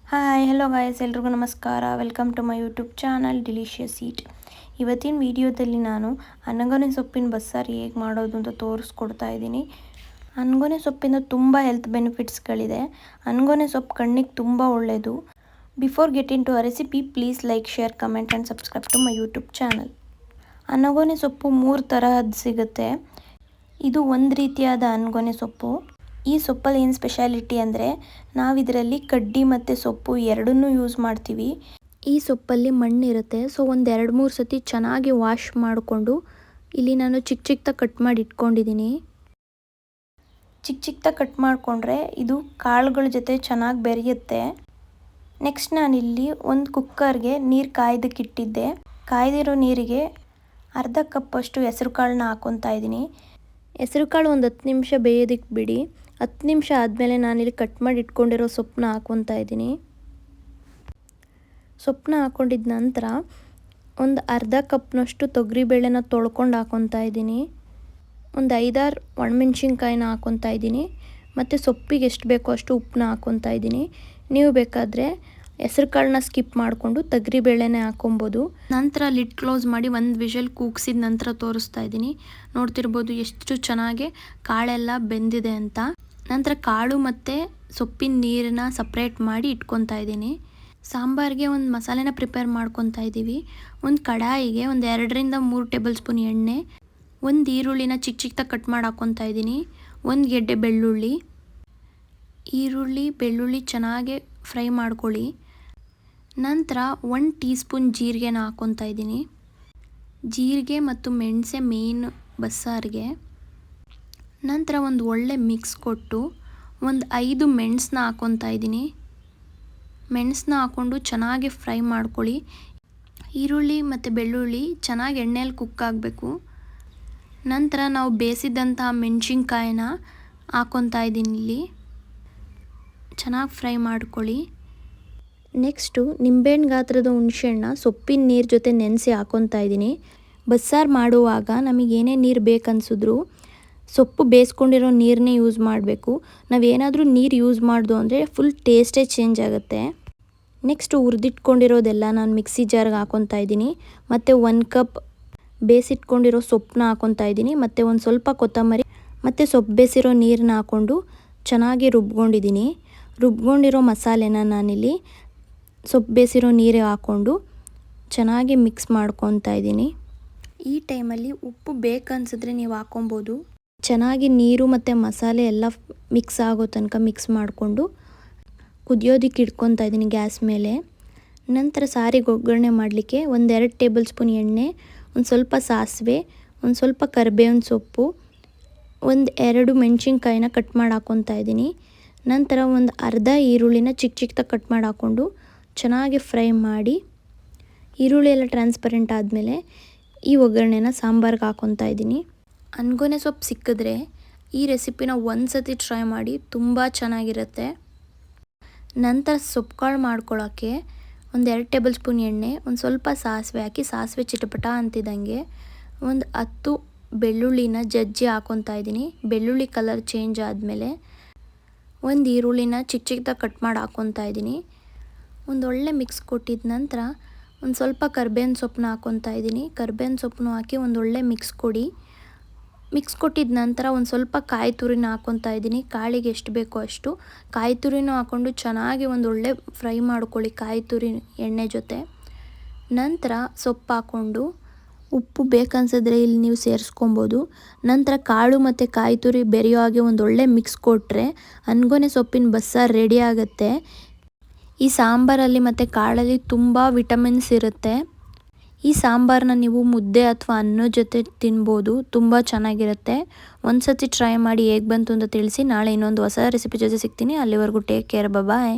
Hi hello guys, ಎಲ್ರಿಗೂ ನಮಸ್ಕಾರ. Welcome to my YouTube channel delicious eat. ಇವತ್ತಿನ ವಿಡಿಯೋದಲ್ಲಿ ನಾನು ಅನಗೊನೆ ಸೊಪ್ಪಿನ ಬಸ್ಸಾರು ಹೇಗೆ ಮಾಡೋದು ಅಂತ ತೋರಿಸ್ಕೊಡ್ತಾ ಇದ್ದೀನಿ. ಅನಗೊನೆ ಸೊಪ್ಪಿಂದ ತುಂಬ ಹೆಲ್ತ್ ಬೆನಿಫಿಟ್ಸ್ಗಳಿದೆ. ಅನಗೊನೆ ಸೊಪ್ಪು ಕಣ್ಣಿಗೆ ತುಂಬ ಒಳ್ಳೆಯದು. Before get in to a recipe, please like, share, comment and subscribe to my YouTube channel. ಅನಗೊನೆ ಸೊಪ್ಪು 3 ತರಹದ್ದು ಸಿಗುತ್ತೆ. ಇದು ಒಂದು ರೀತಿಯಾದ ಅನಗೊನೆ ಸೊಪ್ಪು. ಈ ಸೊಪ್ಪಲ್ಲಿ ಏನು ಸ್ಪೆಷಾಲಿಟಿ ಅಂದರೆ, ನಾವಿದರಲ್ಲಿ ಕಡ್ಡಿ ಮತ್ತು ಸೊಪ್ಪು ಎರಡನ್ನೂ ಯೂಸ್ ಮಾಡ್ತೀವಿ. ಈ ಸೊಪ್ಪಲ್ಲಿ ಮಣ್ಣಿರುತ್ತೆ. ಸೊ ಒಂದು 2-3 ಸತಿ ಚೆನ್ನಾಗಿ ವಾಶ್ ಮಾಡಿಕೊಂಡು ಇಲ್ಲಿ ನಾನು ಚಿಕ್ಕ ಚಿಕ್ಕದಾಗಿ ಕಟ್ ಮಾಡಿ ಇಟ್ಕೊಂಡಿದ್ದೀನಿ. ಚಿಕ್ಕ ಚಿಕ್ಕದಾಗಿ ಕಟ್ ಮಾಡಿಕೊಂಡ್ರೆ ಇದು ಕಾಳುಗಳ ಜೊತೆ ಚೆನ್ನಾಗಿ ಬೆರೆಯುತ್ತೆ. ನೆಕ್ಸ್ಟ್ ನಾನಿಲ್ಲಿ ಒಂದು ಕುಕ್ಕರ್ಗೆ ನೀರು ಕಾಯ್ದಕ್ಕಿಟ್ಟಿದ್ದೆ. ಕಾಯ್ದಿರೋ ನೀರಿಗೆ ಅರ್ಧ ಕಪ್ಪಷ್ಟು ಹೆಸರು ಕಾಳನ್ನ ಹಾಕ್ಕೊತಾ ಇದ್ದೀನಿ. ಹೆಸರು ಕಾಳು ಒಂದು 10 ನಿಮಿಷ ಬೇಯೋದಕ್ಕೆ ಬಿಡಿ. 10 ನಿಮಿಷ ಆದಮೇಲೆ ನಾನಿಲ್ಲಿ ಕಟ್ ಮಾಡಿ ಇಟ್ಕೊಂಡಿರೋ ಸೊಪ್ಪನ್ನ ಹಾಕ್ಕೊತಾ ಇದ್ದೀನಿ. ಸೊಪ್ಪನ್ನ ಹಾಕ್ಕೊಂಡಿದ್ದ ನಂತರ ಒಂದು ಅರ್ಧ ಕಪ್ನಷ್ಟು ತೊಗರಿಬೇಳೆನ ತೊಳ್ಕೊಂಡು ಹಾಕ್ಕೊತಾ ಇದ್ದೀನಿ. ಒಂದು 5-6 ಒಣಮೆಣ್ಸಿನ್ಕಾಯಿನ ಹಾಕ್ಕೊತಾ ಇದ್ದೀನಿ. ಮತ್ತು ಸೊಪ್ಪಿಗೆ ಎಷ್ಟು ಬೇಕೋ ಅಷ್ಟು ಉಪ್ಪನ್ನ ಹಾಕ್ಕೊತಾ ಇದ್ದೀನಿ. ನೀವು ಬೇಕಾದರೆ ಹೆಸರು ಕಾಳನ್ನ ಸ್ಕಿಪ್ ಮಾಡಿಕೊಂಡು ತೊಗರಿಬೇಳೆನೇ ಹಾಕ್ಕೊಬೋದು. ನಂತರ ಲಿಡ್ ಕ್ಲೋಸ್ ಮಾಡಿ ಒಂದು ವಿಷಲ್ ಕೂಗಿಸಿದ ನಂತರ ತೋರಿಸ್ತಾ ಇದ್ದೀನಿ. ನೋಡ್ತಿರ್ಬೋದು ಎಷ್ಟು ಚೆನ್ನಾಗಿ ಕಾಳೆಲ್ಲ ಬೆಂದಿದೆ ಅಂತ. ನಂತರ ಕಾಳು ಮತ್ತು ಸೊಪ್ಪಿನ ನೀರನ್ನ ಸಪ್ರೇಟ್ ಮಾಡಿ ಇಟ್ಕೊತಾ ಇದ್ದೀನಿ. ಸಾಂಬಾರಿಗೆ ಒಂದು ಮಸಾಲೆನ ಪ್ರಿಪೇರ್ ಮಾಡ್ಕೊತಾ ಇದ್ದೀವಿ. ಒಂದು ಕಡಾಯಿಗೆ ಒಂದು 2-3 ಟೇಬಲ್ ಸ್ಪೂನ್ ಎಣ್ಣೆ, ಒಂದು ಈರುಳ್ಳಿನ ಚಿಕ್ಕ ಚಿಕ್ಕದಾಗಿ ಕಟ್ ಮಾಡಿ ಹಾಕ್ಕೊತಾ ಇದ್ದೀನಿ. ಒಂದು ಗೆಡ್ಡೆ ಬೆಳ್ಳುಳ್ಳಿ. ಬೆಳ್ಳುಳ್ಳಿ ಚೆನ್ನಾಗಿ ಫ್ರೈ ಮಾಡ್ಕೊಳ್ಳಿ. ನಂತರ 1 ಟೀ ಸ್ಪೂನ್ ಜೀರಿಗೆನ ಹಾಕ್ಕೊತಾ ಇದ್ದೀನಿ. ಜೀರಿಗೆ ಮತ್ತು ಮೆಣಸೆ ಮೇನ್ ಬಸ್ಸಾರಿಗೆ. ನಂತರ ಒಂದು ಒಳ್ಳೆ ಮಿಕ್ಸ್ ಕೊಟ್ಟು ಒಂದು 5 ಮೆಣಸನ್ನ ಹಾಕ್ಕೊತಾ ಇದ್ದೀನಿ. ಮೆಣಸನ್ನ ಹಾಕ್ಕೊಂಡು ಚೆನ್ನಾಗಿ ಫ್ರೈ ಮಾಡ್ಕೊಳ್ಳಿ. ಈರುಳ್ಳಿ ಮತ್ತು ಬೆಳ್ಳುಳ್ಳಿ ಚೆನ್ನಾಗಿ ಎಣ್ಣೆಯಲ್ಲಿ ಕುಕ್ ಆಗಬೇಕು. ನಂತರ ನಾವು ಬೇಯಿಸಿದಂತಹ ಮೆಣಸಿನ್ಕಾಯಿನ ಹಾಕ್ಕೊತಾ ಇದ್ದೀನಿ. ಇಲ್ಲಿ ಚೆನ್ನಾಗಿ ಫ್ರೈ ಮಾಡ್ಕೊಳ್ಳಿ. ನೆಕ್ಸ್ಟು ನಿಂಬೆಹಣ್ಣು ಗಾತ್ರದ ಹುಣಸೆಹಣ್ಣ ಸೊಪ್ಪಿನ ನೀರು ಜೊತೆ ನೆನೆಸಿ ಹಾಕ್ಕೊತಾ ಇದ್ದೀನಿ. ಬಸ್ಸಾರು ಮಾಡುವಾಗ ನಮಗೇನೇ ನೀರು ಬೇಕನ್ಸಿದ್ರು ಸೊಪ್ಪು ಬೇಯಿಸ್ಕೊಂಡಿರೋ ನೀರನ್ನೇ ಯೂಸ್ ಮಾಡಬೇಕು. ನಾವೇನಾದರೂ ನೀರು ಯೂಸ್ ಮಾಡ್ದು ಅಂದರೆ ಫುಲ್ ಟೇಸ್ಟೇ ಚೇಂಜ್ ಆಗುತ್ತೆ. ನೆಕ್ಸ್ಟು ಹುರಿದಿಟ್ಕೊಂಡಿರೋದೆಲ್ಲ ನಾನು ಮಿಕ್ಸಿ ಜಾರ್ಗೆ ಹಾಕ್ಕೊತಾ ಇದ್ದೀನಿ. ಮತ್ತು 1 ಕಪ್ ಬೇಯಿಸಿಟ್ಕೊಂಡಿರೋ ಸೊಪ್ಪನ್ನ ಹಾಕ್ಕೊತಾ ಇದ್ದೀನಿ. ಮತ್ತು ಒಂದು ಸ್ವಲ್ಪ ಕೊತ್ತಂಬರಿ ಮತ್ತು ಸೊಪ್ಪು ಬೇಯಿಸಿರೋ ನೀರನ್ನ ಹಾಕ್ಕೊಂಡು ಚೆನ್ನಾಗಿ ರುಬ್ಕೊಂಡಿದ್ದೀನಿ. ರುಬ್ಕೊಂಡಿರೋ ಮಸಾಲೆನ ನಾನಿಲ್ಲಿ ಸೊಪ್ಪು ಬೇಯಿಸಿರೋ ನೀರಿಗೆ ಹಾಕ್ಕೊಂಡು ಚೆನ್ನಾಗಿ ಮಿಕ್ಸ್ ಮಾಡ್ಕೊತಾ ಇದ್ದೀನಿ. ಈ ಟೈಮಲ್ಲಿ ಉಪ್ಪು ಬೇಕನ್ಸಿದ್ರೆ ನೀವು ಹಾಕ್ಕೊಬೋದು. ಚೆನ್ನಾಗಿ ನೀರು ಮತ್ತು ಮಸಾಲೆ ಎಲ್ಲ ಮಿಕ್ಸ್ ಆಗೋ ತನಕ ಮಿಕ್ಸ್ ಮಾಡಿಕೊಂಡು ಕುದಿಯೋದಕ್ಕೆ ಇಟ್ಕೊತಾ ಇದ್ದೀನಿ ಗ್ಯಾಸ್ ಮೇಲೆ. ನಂತರ ಸಾರಿಗೆ ಒಗ್ಗರಣೆ ಮಾಡಲಿಕ್ಕೆ 1-2 ಟೇಬಲ್ ಸ್ಪೂನ್ ಎಣ್ಣೆ, ಒಂದು ಸ್ವಲ್ಪ ಸಾಸಿವೆ, ಒಂದು ಸ್ವಲ್ಪ ಕರಿಬೇವಿನ ಸೊಪ್ಪು, 1-2 ಮೆಣಸಿನ್ಕಾಯಿನ ಕಟ್ ಮಾಡಿ ಹಾಕ್ಕೊತಾ ಇದ್ದೀನಿ. ನಂತರ ಒಂದು ಅರ್ಧ ಈರುಳ್ಳಿನ ಚಿಕ್ಕ ಚಿಕ್ಕದಾಗಿ ಕಟ್ ಮಾಡಿ ಹಾಕ್ಕೊಂಡು ಚೆನ್ನಾಗಿ ಫ್ರೈ ಮಾಡಿ, ಈರುಳ್ಳಿ ಎಲ್ಲ ಟ್ರಾನ್ಸ್ಪರೆಂಟ್ ಆದಮೇಲೆ ಈ ಒಗ್ಗರಣೆನ ಸಾಂಬಾರ್ಗೆ ಹಾಕ್ಕೊತಾ ಇದ್ದೀನಿ. ಅನಗೊನೆ ಸೊಪ್ಪು ಸಿಕ್ಕಿದ್ರೆ ಈ ರೆಸಿಪಿನ ಒಂದು ಸತಿ ಟ್ರೈ ಮಾಡಿ, ತುಂಬ ಚೆನ್ನಾಗಿರುತ್ತೆ. ನಂತರ ಸೊಪ್ಪು ಕಾಳು ಮಾಡ್ಕೊಳ್ಳೋಕ್ಕೆ 1-2 ಟೇಬಲ್ ಸ್ಪೂನ್ ಎಣ್ಣೆ, ಒಂದು ಸ್ವಲ್ಪ ಸಾಸಿವೆ ಹಾಕಿ, ಸಾಸಿವೆ ಚಿಟಪಟ ಅಂತಿದ್ದಂಗೆ ಒಂದು 10 ಬೆಳ್ಳುಳ್ಳಿನ ಜಜ್ಜಿ ಹಾಕ್ಕೊತಾ ಇದ್ದೀನಿ. ಬೆಳ್ಳುಳ್ಳಿ ಕಲರ್ ಚೇಂಜ್ ಆದಮೇಲೆ ಒಂದು ಈರುಳ್ಳಿನ ಚಿಕ್ಕ ಚಿಕ್ಕದಾಗಿ ಕಟ್ ಮಾಡಿ ಹಾಕ್ಕೊತಾ ಇದ್ದೀನಿ. ಒಂದೊಳ್ಳೆ ಮಿಕ್ಸ್ ಕೊಟ್ಟಿದ ನಂತರ ಒಂದು ಸ್ವಲ್ಪ ಕರಿಬೇವಿನ ಸೊಪ್ಪನ್ನ ಹಾಕ್ಕೊತಾ ಇದ್ದೀನಿ. ಕರಿಬೇವಿನ ಸೊಪ್ಪನ್ನು ಹಾಕಿ ಒಂದೊಳ್ಳೆ ಮಿಕ್ಸ್ ಕೊಡಿ. ಮಿಕ್ಸ್ ಕೊಟ್ಟಿದ ನಂತರ ಒಂದು ಸ್ವಲ್ಪ ಕಾಯಿ ತುರಿನ ಹಾಕ್ಕೊತಾ ಇದ್ದೀನಿ. ಕಾಳಿಗೆ ಎಷ್ಟು ಬೇಕೋ ಅಷ್ಟು ಕಾಯಿ ತುರಿನೂ ಹಾಕ್ಕೊಂಡು ಚೆನ್ನಾಗಿ ಒಂದೊಳ್ಳೆ ಫ್ರೈ ಮಾಡ್ಕೊಳ್ಳಿ ಕಾಯಿ ತುರಿ ಎಣ್ಣೆ ಜೊತೆ. ನಂತರ ಸೊಪ್ಪು ಹಾಕ್ಕೊಂಡು ಉಪ್ಪು ಬೇಕನ್ಸಿದ್ರೆ ಇಲ್ಲಿ ನೀವು ಸೇರಿಸ್ಕೊಬೋದು. ನಂತರ ಕಾಳು ಮತ್ತು ಕಾಯಿ ತುರಿ ಬೆರೆಯೋ ಹಾಗೆ ಒಂದೊಳ್ಳೆ ಮಿಕ್ಸ್ ಕೊಟ್ಟರೆ ಅನಗೊನೆ ಸೊಪ್ಪಿನ ಬಸ್ಸಾರು ರೆಡಿ ಆಗುತ್ತೆ. ಈ ಸಾಂಬಾರಲ್ಲಿ ಮತ್ತು ಕಾಳಲ್ಲಿ ತುಂಬ ವಿಟಮಿನ್ಸ್ ಇರುತ್ತೆ. ಈ ಸಾಂಬಾರನ್ನ ನೀವು ಮುದ್ದೆ ಅಥವಾ ಅನ್ನದ ಜೊತೆ ತಿನ್ಬೋದು. ತುಂಬ ಚೆನ್ನಾಗಿರುತ್ತೆ. ಒಂದು ಸತಿ ಟ್ರೈ ಮಾಡಿ ಹೇಗೆ ಬಂತು ಅಂತ ತಿಳಿಸಿ. ನಾಳೆ ಇನ್ನೊಂದು ಹೊಸ ರೆಸಿಪಿ ಜೊತೆ ಸಿಗ್ತೀನಿ. ಅಲ್ಲಿವರೆಗೂ ಟೇಕ್ ಕೇರ್, ಬಾಯ್.